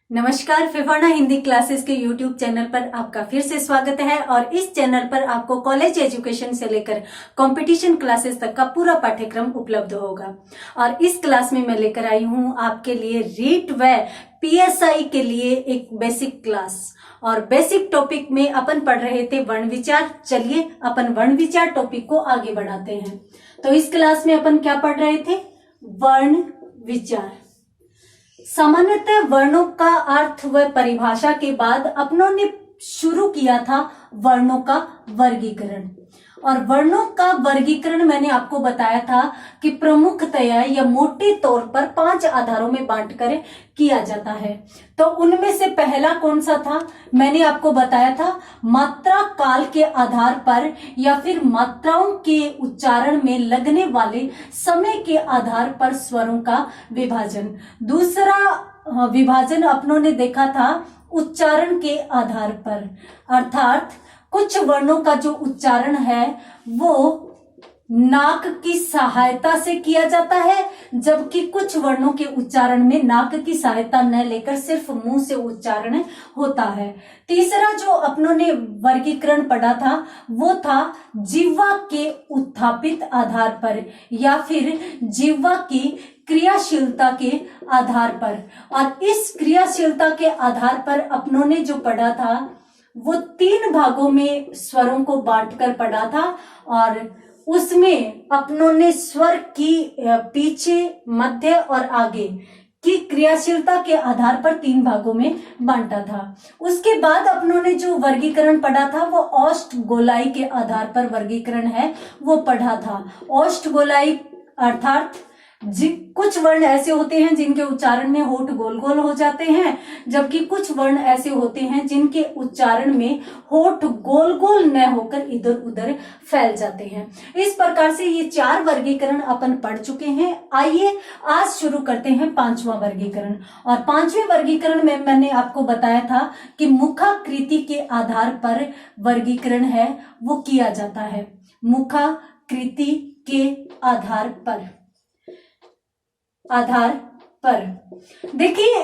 नमस्कार, फिफाना हिंदी क्लासेस के YouTube channel पर आपका फिर से स्वागत है। और इस चैनल पर आपको कॉलेज एजुकेशन से लेकर कंपटीशन क्लासेस तक का पूरा पाठ्यक्रम उपलब्ध होगा। और इस क्लास में मैं लेकर आई हूं आपके लिए रीट व पीएसआई के लिए एक बेसिक क्लास। और बेसिक टॉपिक में अपन पढ़ रहे थे वर्ण विचार। चलिए अपन वर्ण विचार टॉपिक को आगे बढ़ाते हैं। तो इस क्लास में अपन क्या पढ़ रहे थे? वर्ण विचार। सामान्यतः वर्णों का अर्थ व परिभाषा के बाद अपनों ने शुरू किया था वर्णों का वर्गीकरण। और वर्णों का वर्गीकरण मैंने आपको बताया था कि प्रमुखतया या मोटे तौर पर 5 आधारों में बांटकर किया जाता है। तो उनमें से पहला कौन सा था? मैंने आपको बताया था मात्रा काल के आधार पर या फिर मात्राओं के उच्चारण में लगने वाले समय के आधार पर स्वरों का विभाजन। दूसरा विभाजन अपनों ने देखा था उच्चारण के आधार पर, अर्थात कुछ वर्णों का जो उच्चारण है वो नाक की सहायता से किया जाता है, जबकि कुछ वर्णों के उच्चारण में नाक की सहायता न लेकर सिर्फ मुंह से उच्चारण होता है। तीसरा जो अपनों ने वर्गीकरण पढ़ा था वो था जिह्वा के उत्थापित आधार पर या फिर जिह्वा की क्रियाशीलता के आधार पर। और इस क्रियाशीलता के आधार पर अपनों ने जो पढ़ा था वो 3 भागों में स्वरों को बांटकर पढ़ा था। और उसमें अपनों ने स्वर की पीछे, मध्य और आगे की क्रियाशीलता के आधार पर 3 भागों में बांटा था। उसके बाद अपनों ने जो वर्गीकरण पढ़ा था वो अष्टगोलाई के आधार पर वर्गीकरण है वो पढ़ा था। अष्टगोलाई अर्थात कुछ वर्ण ऐसे होते हैं जिनके उच्चारण में होठ गोल गोल हो जाते हैं, जबकि कुछ वर्ण ऐसे होते हैं जिनके उच्चारण में होठ गोल गोल न होकर इधर उधर फैल जाते हैं। इस प्रकार से ये 4 वर्गीकरण अपन पढ़ चुके हैं। आइए आज शुरू करते हैं 5वां वर्गीकरण। और 5वें वर्गीकरण में मैंने आपको बताया था कि मुखाकृति के आधार पर वर्गीकरण है वो किया जाता है। मुखाकृति के आधार पर देखिए,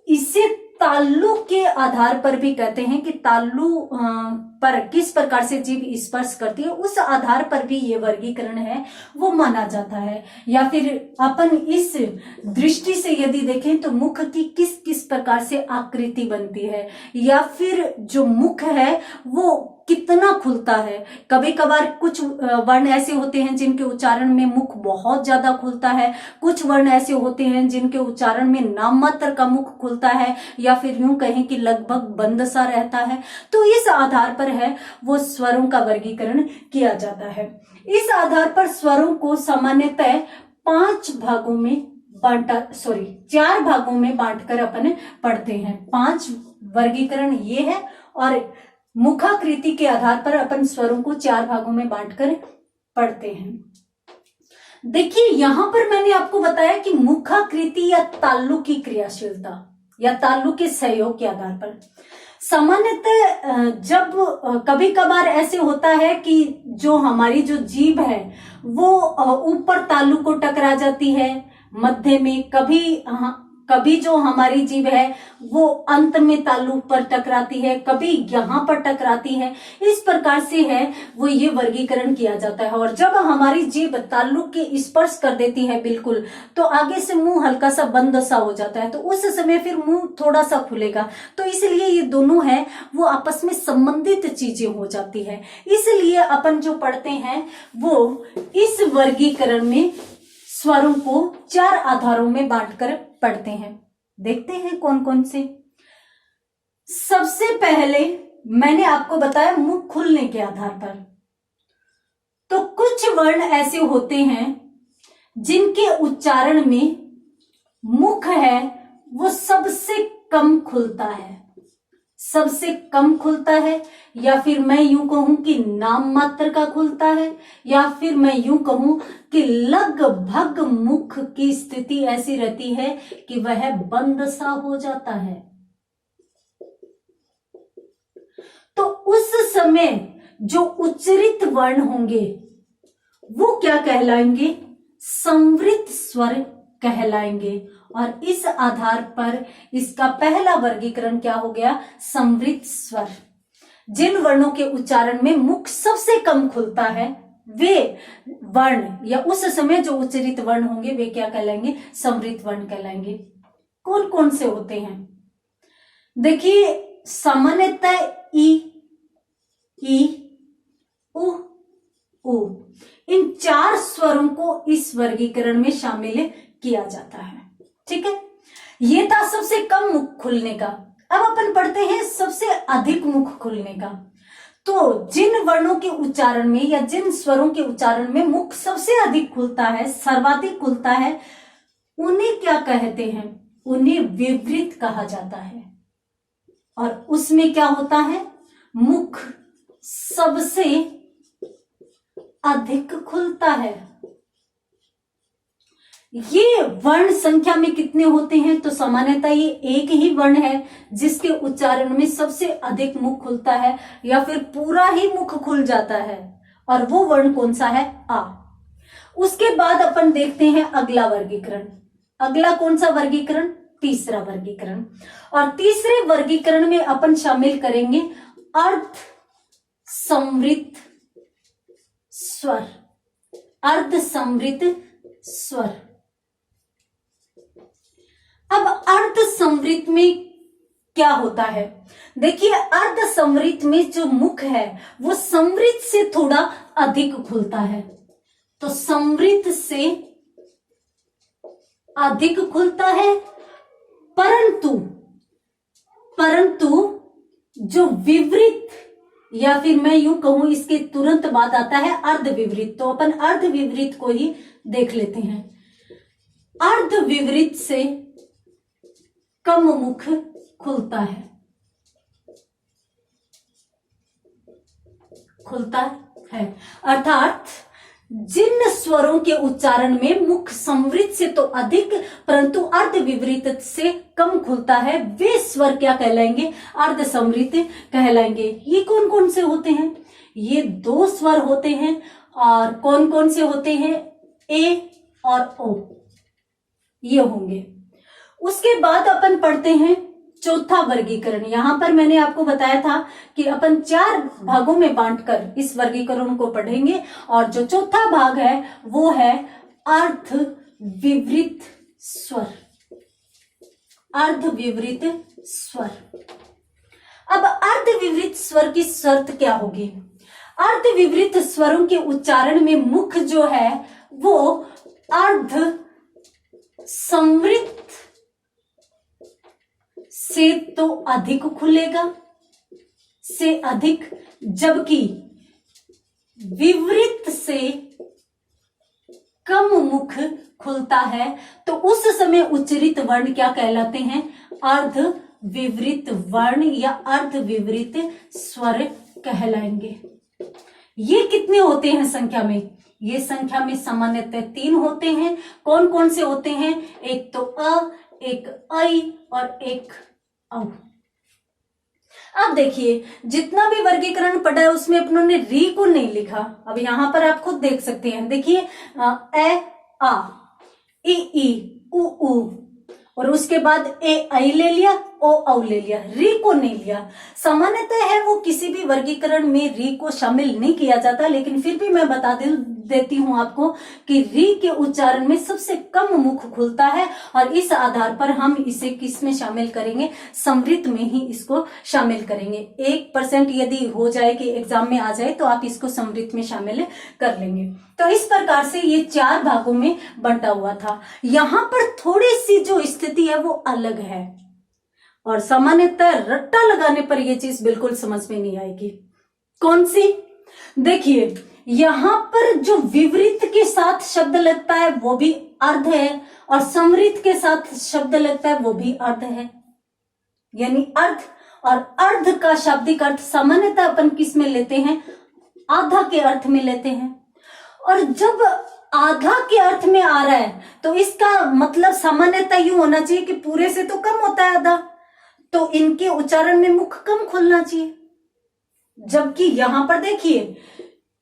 इसे तालु के आधार पर भी कहते हैं कि तालु पर किस प्रकार से जीभ स्पर्श करती है, उस आधार पर भी ये वर्गीकरण है वो माना जाता है। या फिर अपन इस दृष्टि से यदि देखें तो मुख की किस किस प्रकार से आकृति बनती है, या फिर जो मुख है वो कितना खुलता है। कभी कभार कुछ वर्ण ऐसे होते हैं जिनके उच्चारण में मुख बहुत ज्यादा खुलता है, कुछ वर्ण ऐसे होते हैं जिनके उच्चारण में नाम मात्र का मुख खुलता है, या फिर यूं कहें कि लगभग बंद सा रहता है। तो इस आधार पर है वो स्वरों का वर्गीकरण किया जाता है। इस आधार पर स्वरों को सामान्यतः 4 भागों में बांटकर अपन पढ़ते हैं। 5 वर्गीकरण ये है। और मुखाकृति के आधार पर अपन स्वरों को 4 भागों में बांटकर पढ़ते हैं। देखिए, यहां पर मैंने आपको बताया कि मुखाकृति या तालु की क्रियाशीलता या तालु के सहयोग के आधार पर सामान्यतः जब कभी कभार ऐसे होता है कि जो हमारी जो जीभ है वो ऊपर तालु को टकरा जाती है, मध्य में, कभी जो हमारी जीभ है वो अंत में तालु पर टकराती है, कभी यहाँ पर टकराती है। इस प्रकार से है वो ये वर्गीकरण किया जाता है। और जब हमारी जीभ तालु के स्पर्श कर देती है बिल्कुल, तो आगे से मुंह हल्का सा बंद सा हो जाता है, तो उस समय फिर मुंह थोड़ा सा खुलेगा। तो इसलिए ये दोनों है वो आपस में संबंधित चीजें हो जाती है। इसलिए अपन जो पढ़ते हैं वो इस वर्गीकरण में स्वरों को 4 आधारों में बांटकर पढ़ते हैं। देखते हैं कौन कौन से। सबसे पहले मैंने आपको बताया मुख खुलने के आधार पर। तो कुछ वर्ण ऐसे होते हैं जिनके उच्चारण में मुख है वो सबसे कम खुलता है, या फिर मैं यूं कहूं कि नाम मात्र का खुलता है, या फिर मैं यूं कहूं कि लगभग मुख की स्थिति ऐसी रहती है कि वह बंद सा हो जाता है। तो उस समय जो उच्चरित वर्ण होंगे वो क्या कहलाएंगे? संवृत स्वर कहलाएंगे। और इस आधार पर इसका पहला वर्गीकरण क्या हो गया? समृद्ध स्वर। जिन वर्णों के उच्चारण में मुख सबसे कम खुलता है वे वर्ण या उस समय जो उच्चरित वर्ण होंगे वे क्या कहलाएंगे? समृद्ध वर्ण कहलाएंगे। कौन कौन से होते हैं? देखिए, सामान्यतः ई, उ, ऊ, इन 4 स्वरों को इस वर्गीकरण में शामिल किया जाता है। ठीक है, ये था सबसे कम मुख खुलने का। अब अपन पढ़ते हैं सबसे अधिक मुख खुलने का। तो जिन वर्णों के उच्चारण में या जिन स्वरों के उच्चारण में मुख सबसे अधिक खुलता है, सर्वाधिक खुलता है, उन्हें क्या कहते हैं? उन्हें विवृत कहा जाता है। और उसमें क्या होता है? मुख सबसे अधिक खुलता है। ये वर्ण संख्या में कितने होते हैं? तो सामान्यतः ये एक ही वर्ण है जिसके उच्चारण में सबसे अधिक मुख खुलता है या फिर पूरा ही मुख खुल जाता है। और वो वर्ण कौन सा है? आ। उसके बाद अपन देखते हैं अगला वर्गीकरण। अगला कौन सा वर्गीकरण? तीसरा वर्गीकरण। और तीसरे वर्गीकरण में अपन शामिल करेंगे अर्ध समृद्ध स्वर। अर्ध समृद्ध स्वर। अब अर्ध समृद्ध में क्या होता है? देखिए, अर्ध समृद्ध में जो मुख है वो समृद्ध से थोड़ा अधिक खुलता है। तो समृद्ध से अधिक खुलता है, परंतु जो विवृत या फिर मैं यूं कहूं इसके तुरंत बाद आता है अर्ध विवृत। तो अपन अर्ध विवृत को ही देख लेते हैं। अर्ध विवृत से कम मुख खुलता है। अर्थात जिन स्वरों के उच्चारण में मुख समृद्ध से तो अधिक परंतु अर्ध विवृत से कम खुलता है वे स्वर क्या कहलाएंगे? अर्ध समृद्ध कहलाएंगे। ये कौन कौन से होते हैं? ये 2 स्वर होते हैं। और कौन कौन से होते हैं? ए और ओ, ये होंगे। उसके बाद अपन पढ़ते हैं चौथा वर्गीकरण। यहां पर मैंने आपको बताया था कि अपन 4 भागों में बांटकर इस वर्गीकरण को पढ़ेंगे। और जो चौथा भाग है वो है अर्ध विवृत स्वर। अर्ध विवृत स्वर। अब अर्ध विवृत स्वर की शर्त क्या होगी? अर्ध विवृत स्वरों के उच्चारण में मुख जो है वो अर्ध समृद्ध से तो अधिक खुलेगा, से अधिक, जबकि विवृत से कम मुख खुलता है। तो उस समय उच्चरित वर्ण क्या कहलाते हैं? अर्ध विवृत वर्ण या अर्ध विवृत स्वर कहलाएंगे। ये कितने होते हैं संख्या में? ये संख्या में सामान्यतः 3 होते हैं। कौन कौन से होते हैं? एक तो अ, एक ऐ और एक औ। अब देखिए, जितना भी वर्गीकरण पढ़ा है उसमें अपनों ने री को नहीं लिखा। अब यहां पर आप खुद देख सकते हैं। देखिए, ए आ, ई उ ऊ, और उसके बाद ए आई ले लिया, ओ औ ले लिया, री को नहीं लिया। सामान्यतः है वो किसी भी वर्गीकरण में री को शामिल नहीं किया जाता, लेकिन फिर भी मैं बता देती हूं आपको कि री के उच्चारण में सबसे कम मुख खुलता है। और इस आधार पर हम इसे किस में शामिल करेंगे? समृद्ध में ही इसको शामिल करेंगे। 1% यदि हो जाए कि एग्जाम में आ जाए तो आप इसको समृद्ध में शामिल कर लेंगे। तो इस प्रकार से ये 4 भागों में बंटा हुआ था। यहां पर थोड़ी सी जो स्थिति है वो अलग है और सामान्यतः रट्टा लगाने पर यह चीज बिल्कुल समझ में नहीं आएगी। कौन सी? देखिए, यहां पर जो विवृत के साथ शब्द लगता है वो भी अर्ध है और समृद्ध के साथ शब्द लगता है वो भी अर्ध है। यानी अर्ध और अर्ध का शाब्दिक अर्थ सामान्यतः अपन किस में लेते हैं? आधा के अर्थ में लेते हैं। और जब आधा के अर्थ में आ रहा है तो इसका मतलब सामान्यतः यूं होना चाहिए कि पूरे से तो कम होता है आधा, तो इनके उच्चारण में मुख कम खुलना चाहिए। जबकि यहां पर देखिए,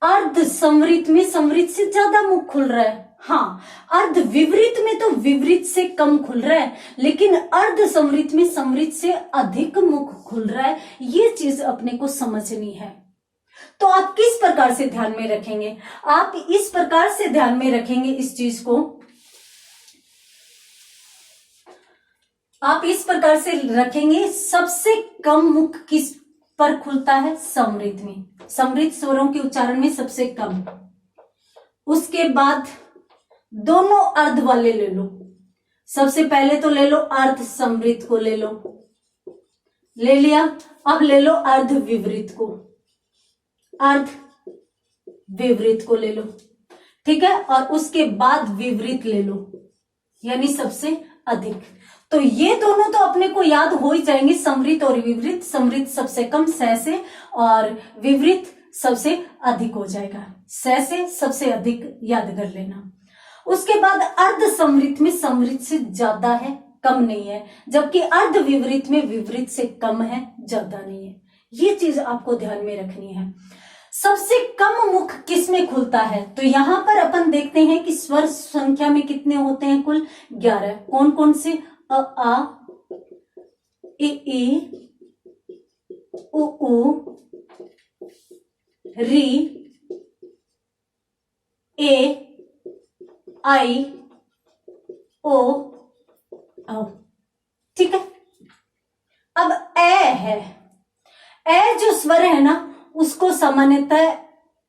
अर्ध समृद्ध में समृद्ध से ज्यादा मुख खुल रहा है। हाँ, अर्ध विवरित में तो विवरित से कम खुल रहा है, लेकिन अर्ध समृत में समृत से अधिक मुख खुल रहा है। ये चीज अपने को समझनी है। तो आप किस प्रकार से ध्यान में रखेंगे? आप इस प्रकार से ध्यान में रखेंगे इस चीज को, आप इस प्रकार से रखेंगे, सबसे कम मुख किस पर खुलता है? समृत में। समृत स्वरों के उच्चारण में सबसे कम। उसके बाद दोनों अर्ध वाले ले लो। सबसे पहले तो ले लो अर्ध समृत को, ले लो, ले लिया। अब ले लो अर्ध विवरित को, अर्ध विवरित को ले लो, ठीक है। और उसके बाद विवरित ले लो, यानी सबसे अधिक। तो ये दोनों तो अपने को याद हो ही जाएंगे, समृत और विवरित। समृत सबसे कम स से और विवरित सबसे अधिक हो जाएगा, स से सबसे अधिक याद कर लेना। उसके बाद अर्ध समृत में समृत से ज्यादा है, कम नहीं है, जबकि अर्ध विवरित में विवरित से कम है, ज्यादा नहीं है। ये चीज आपको ध्यान में रखनी है। सबसे कम मुख किस में खुलता है? तो यहां पर अपन देखते हैं कि स्वर संख्या में कितने होते हैं? कुल 11। कौन कौन से? अ आ, ए ई, उ ऊ, री, ए, आई, ओ, औ। ठीक है। अब ए है, ए जो स्वर है ना, उसको सामान्यतः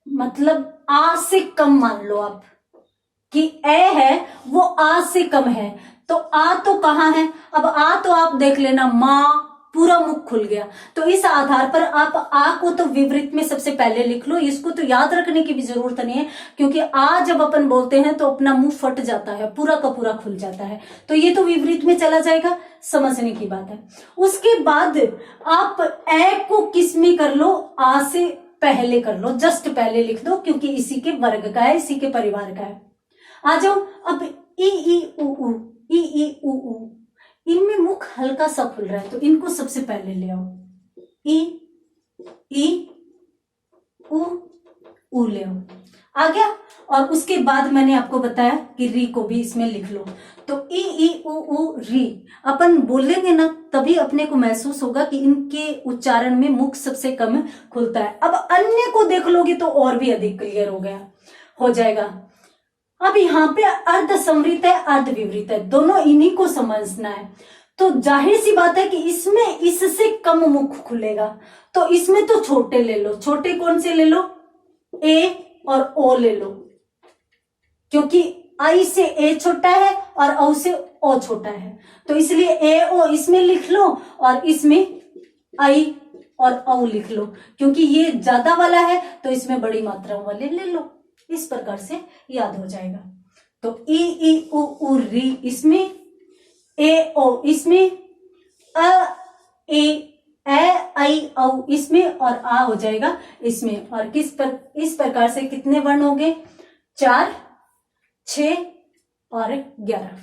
मतलब आ से कम मान लो आप, कि ए है वो आ से कम है। तो आ तो कहां है? अब आ तो आप देख लेना, मां, पूरा मुख खुल गया। तो इस आधार पर आप आ को तो विवरित में सबसे पहले लिख लो। इसको तो याद रखने की भी जरूरत नहीं है, क्योंकि आ जब अपन बोलते हैं तो अपना मुंह फट जाता है, पूरा का पूरा खुल जाता है। तो ये तो विवरित में चला जाएगा, समझने की बात है। उसके बाद आप ए को किस में कर लो? आ से पहले कर लो, जस्ट पहले लिख दो, क्योंकि इसी के वर्ग का है, इसी के परिवार का है। आ जाओ। अब ई ई उ ऊ, ई ई उ ऊ, इनमें मुख हल्का सा खुल रहा है, तो इनको सबसे पहले ले आओ। ई उ ले आओ, आ गया। और उसके बाद मैंने आपको बताया कि री को भी इसमें लिख लो। तो ई उ री अपन बोलेंगे ना, तभी अपने को महसूस होगा कि इनके उच्चारण में मुख सबसे कम खुलता है। अब अन्य को देख लोगे तो और भी अधिक क्लियर हो जाएगा। अब यहाँ पे अर्ध समृत है, अर्ध विवरित है, दोनों इन्हीं को समझना है। तो जाहिर सी बात है कि इसमें इससे कम मुख खुलेगा, तो इसमें तो छोटे ले लो। छोटे कौन से ले लो? ए और ओ ले लो, क्योंकि आई से ए छोटा है और औ से ओ छोटा है, तो इसलिए ए ओ इसमें लिख लो और इसमें आई और औ लिख लो, क्योंकि ये ज्यादा वाला है तो इसमें बड़ी मात्रा वाले ले लो। इस प्रकार से याद हो जाएगा। तो ई उ री इसमें, ए ओ इसमें, अ ए आई औ इसमें, और आ हो जाएगा इसमें। और इस प्रकार से कितने वर्ण हो गए? 4, 6 और 11।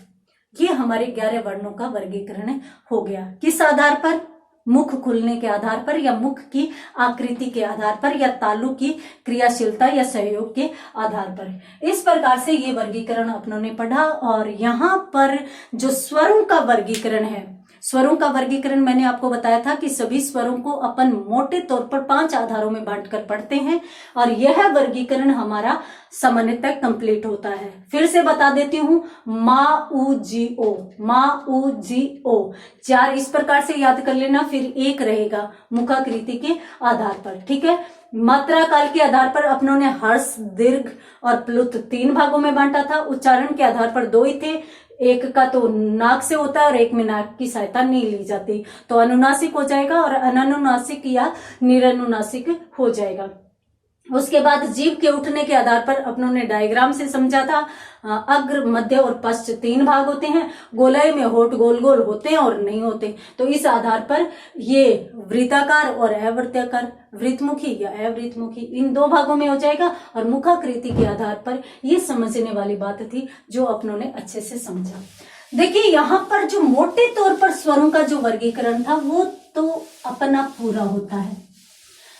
ये हमारे 11 वर्णों का वर्गीकरण हो गया। किस आधार पर? मुख खुलने के आधार पर, या मुख की आकृति के आधार पर, या तालु की क्रियाशीलता या सहयोग के आधार पर। इस प्रकार से ये वर्गीकरण अपनों ने पढ़ा। और यहाँ पर जो स्वरों का वर्गीकरण है, स्वरों का वर्गीकरण मैंने आपको बताया था कि सभी स्वरों को अपन मोटे तौर पर 5 आधारों में बांटकर पढ़ते हैं, और यह वर्गीकरण हमारा सामान्यतः कंप्लीट होता है। फिर से बता देती हूं, मा उ जी ओ, मा उ जी ओ 4 इस प्रकार से याद कर लेना। फिर एक रहेगा मुखाकृति के आधार पर, ठीक है। मात्रा काल के आधार पर अपनों ने हर्ष, दीर्घ और प्लुत 3 भागों में बांटा था। उच्चारण के आधार पर 2 ही थे, एक का तो नाक से होता है और एक में नाक की सहायता नहीं ली जाती, तो अनुनासिक हो जाएगा, और अनानुनासिक या निरनुनासिक हो जाएगा। उसके बाद जीभ के उठने के आधार पर अपनों ने डायग्राम से समझा था। अग्र, मध्य और पश्च 3 भाग होते हैं। गोलाई में होठ गोल गोल होते हैं और नहीं होते, तो इस आधार पर ये वृत्ताकार और अवृत्ताकार, वृत्तमुखी या अवृत्तमुखी, इन 2 भागों में हो जाएगा। और मुखाकृति के आधार पर ये समझने वाली बात थी जो अपनों ने अच्छे से समझा। देखिए यहाँ पर जो मोटे तौर पर स्वरों का जो वर्गीकरण था वो तो अपना पूरा होता है,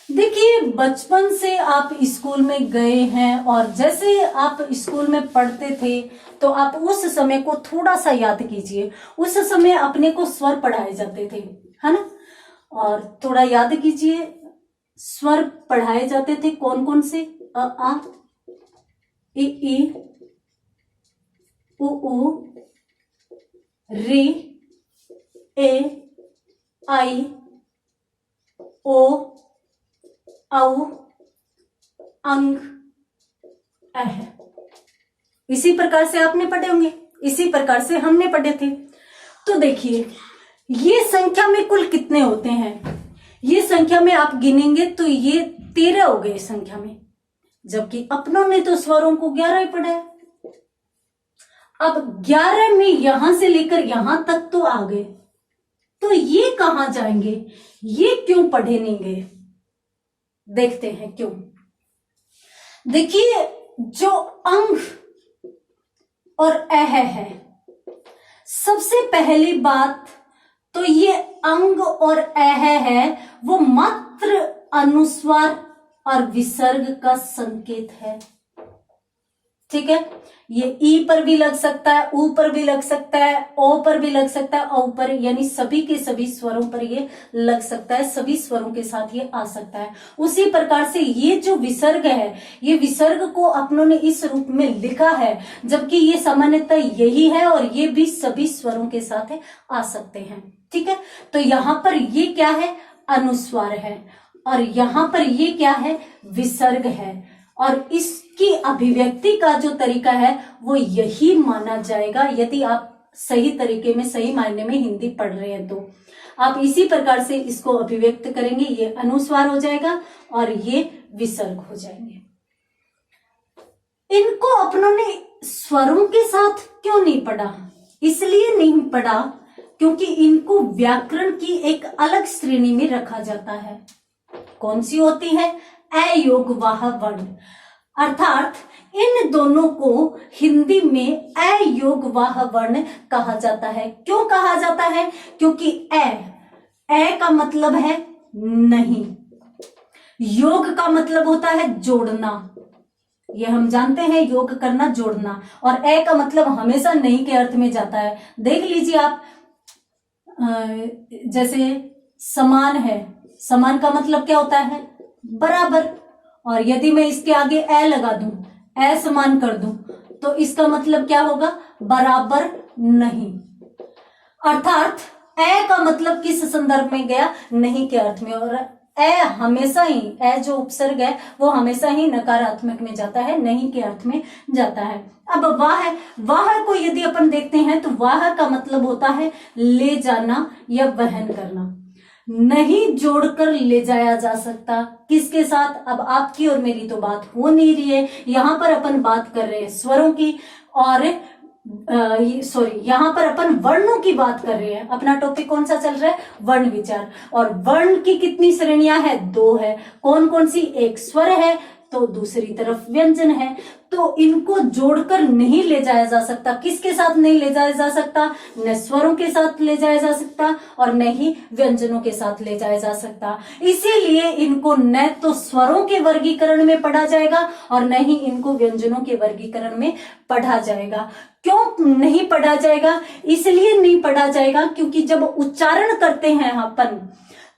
देखिए, बचपन से आप स्कूल में गए हैं और जैसे आप स्कूल में पढ़ते थे तो आप उस समय को थोड़ा सा याद कीजिए। उस समय अपने को स्वर पढ़ाए जाते थे, है ना? और थोड़ा याद कीजिए, स्वर पढ़ाए जाते थे कौन कौन से? अ आ, इ ई, उ ऊ, रे, ए, आई, ओ, औ, अंग, अह। इसी प्रकार से आपने पढ़े होंगे, इसी प्रकार से हमने पढ़े थे। तो देखिए, ये संख्या में कुल कितने होते हैं? ये संख्या में आप गिनेंगे तो ये 13 हो गए संख्या में, जबकि अपनों ने तो स्वरों को 11 ही पढ़ा है। अब 11 में यहां से लेकर यहां तक तो आ गए, तो ये कहां जाएंगे? ये क्यों पढ़े नहीं गए? देखते हैं क्यों। देखिए, जो अंग और अह है, सबसे पहली बात तो ये अंग और अह है वो मात्र अनुस्वार और विसर्ग का संकेत है। ठीक है, ये ई पर भी लग सकता है, ऊ पर भी लग सकता है, ओ पर भी लग सकता है, औ पर, यानी सभी के सभी स्वरों पर ये लग सकता है, सभी स्वरों के साथ ये आ सकता है। उसी प्रकार से ये जो विसर्ग है, ये विसर्ग को अपनों ने इस रूप में लिखा है, जबकि ये सामान्यतः यही है और ये भी सभी स्वरों के साथ आ सकते हैं। ठीक है, तो यहां पर ये क्या है? अनुस्वार है, और यहां पर ये क्या है? विसर्ग है। और इसकी अभिव्यक्ति का जो तरीका है वो यही माना जाएगा, यदि आप सही तरीके में, सही मायने में हिंदी पढ़ रहे हैं तो आप इसी प्रकार से इसको अभिव्यक्त करेंगे। ये अनुस्वार हो जाएगा और ये विसर्ग हो जाएंगे। इनको अपनों ने स्वरों के साथ क्यों नहीं पढ़ा? इसलिए नहीं पढ़ा क्योंकि इनको व्याकरण की एक अलग श्रेणी में रखा जाता है। कौन सी होती है? अयोगवाह वर्ण, अर्थात इन दोनों को हिंदी में अयोगवाह वर्ण कहा जाता है। क्यों कहा जाता है? क्योंकि ए का मतलब है नहीं, योग का मतलब होता है जोड़ना, ये हम जानते हैं, योग करना, जोड़ना, और ए का मतलब हमेशा नहीं के अर्थ में जाता है। देख लीजिए आप, जैसे समान है, समान का मतलब क्या होता है? बराबर। और यदि मैं इसके आगे ए लगा दूं, ए समान कर दूं, तो इसका मतलब क्या होगा? बराबर नहीं। अर्थात ए का मतलब किस संदर्भ में गया? नहीं के अर्थ में। और ए हमेशा ही, ए जो उपसर्ग है वो हमेशा ही नकारात्मक में जाता है, नहीं के अर्थ में जाता है। अब वाह को यदि अपन देखते हैं तो वाह का मतलब होता है ले जाना या वहन करना। नहीं जोड़कर ले जाया जा सकता। किसके साथ? अब आपकी और मेरी तो बात हो नहीं रही है, यहां पर अपन बात कर रहे हैं स्वरों की, और यहां पर अपन वर्णों की बात कर रहे हैं। अपना टॉपिक कौन सा चल रहा है? वर्ण विचार। और वर्ण की कितनी श्रेणियां है? 2 है। कौन कौन सी? एक स्वर है तो दूसरी तरफ व्यंजन है। तो इनको जोड़कर नहीं ले जाया जा सकता। किसके साथ नहीं ले जाया जा सकता? न स्वरों के साथ ले जाया जा सकता और न ही व्यंजनों के साथ ले जाया जा सकता। इसीलिए इनको न तो स्वरों के वर्गीकरण में पढ़ा जाएगा और न ही इनको व्यंजनों के वर्गीकरण में पढ़ा जाएगा। क्यों नहीं पढ़ा जाएगा? इसलिए नहीं पढ़ा जाएगा क्योंकि जब उच्चारण करते हैं अपन,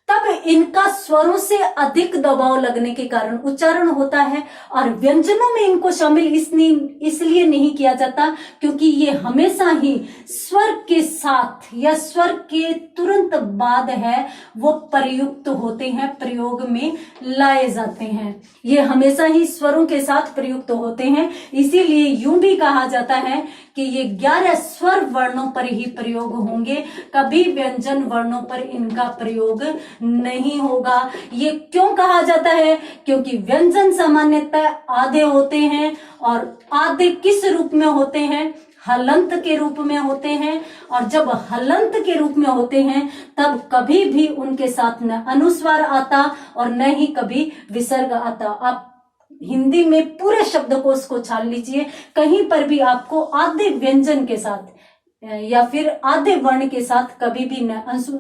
तब इनका स्वरों से अधिक दबाव लगने के कारण उच्चारण होता है, और व्यंजनों में इनको शामिल इसलिए नहीं किया जाता क्योंकि ये हमेशा ही स्वर के साथ या स्वर के तुरंत बाद है वो प्रयुक्त होते हैं, प्रयोग में लाए जाते हैं। ये हमेशा ही स्वरों के साथ प्रयुक्त होते हैं। इसीलिए यूं भी कहा जाता है कि ये 11 स्वर वर्णों पर ही प्रयोग होंगे, कभी व्यंजन वर्णों पर इनका प्रयोग नहीं होगा। ये क्यों कहा जाता है? क्योंकि व्यंजन सामान्यतः आधे होते हैं, और आधे किस रूप में होते हैं? हलंत के रूप में होते हैं। और जब हलंत के रूप में होते हैं तब कभी भी उनके साथ न अनुस्वार आता और न ही कभी विसर्ग आता। आप हिंदी में पूरे शब्दकोश को छान लीजिए, कहीं पर भी आपको आधे व्यंजन के साथ या फिर आधे वर्ण के साथ कभी भी न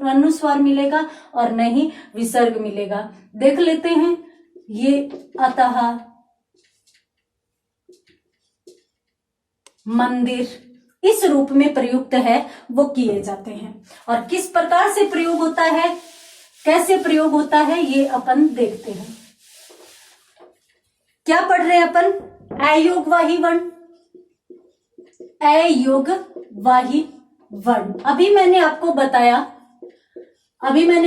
अनुस्वार मिलेगा और न ही विसर्ग मिलेगा। देख लेते हैं, ये अतः, मंदिर इस रूप में प्रयुक्त है वो किए जाते हैं। और किस प्रकार से प्रयोग होता है, कैसे प्रयोग होता है, ये अपन देखते हैं। क्या पढ़ रहे हैं अपन? अयोगवाही वर्ण, अयोगवाही वर्ण। अभी मैंने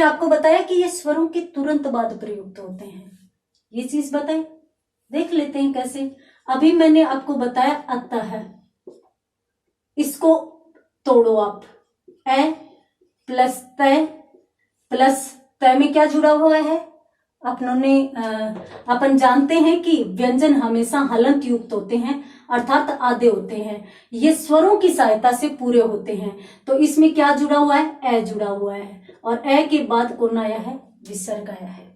आपको बताया कि ये स्वरों के तुरंत बाद प्रयुक्त होते हैं। ये चीज बताए, देख लेते हैं कैसे। अभी मैंने आपको बताया अतः, इसको तोड़ो आप। ए प्लस तय, प्लस तय में क्या जुड़ा हुआ है? अपन जानते हैं कि व्यंजन हमेशा हलंत युक्त होते हैं, अर्थात आधे होते हैं। ये स्वरों की सहायता से पूरे होते हैं। तो इसमें क्या जुड़ा हुआ है? ए जुड़ा हुआ है। और ए के बाद कौन आया है? विसर्ग आया है।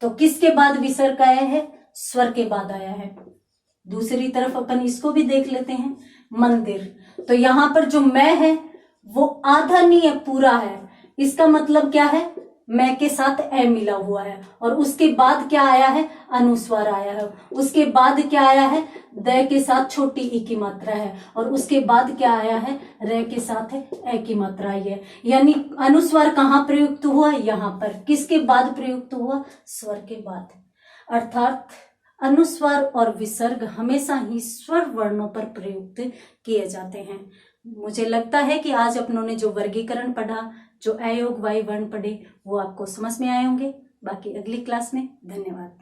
तो किसके बाद विसर्ग आया है? स्वर के बाद आया है। दूसरी तरफ अपन इसको भी देख लेते हैं, मंदिर। तो यहां पर जो मैं है वो आधा नहीं है, पूरा है। इसका मतलब क्या है? मैं के साथ ए मिला हुआ है और उसके बाद क्या आया है? अनुस्वार आया है। उसके बाद क्या आया है? द के साथ छोटी ई की मात्रा है और उसके बाद क्या आया है? रे के साथ ए की मात्रा आई है। यानी अनुस्वार कहाँ प्रयुक्त हुआ? यहाँ पर। किसके बाद प्रयुक्त हुआ? स्वर के बाद। अर्थात अनुस्वार और विसर्ग हमेशा ही स्वर वर्णों पर प्रयुक्त किए जाते हैं। मुझे लगता है कि आज अपनों ने जो वर्गीकरण पढ़ा, जो अयोग वाई वर्ण पढ़े, वो आपको समझ में आए होंगे। बाकी अगली क्लास में। धन्यवाद।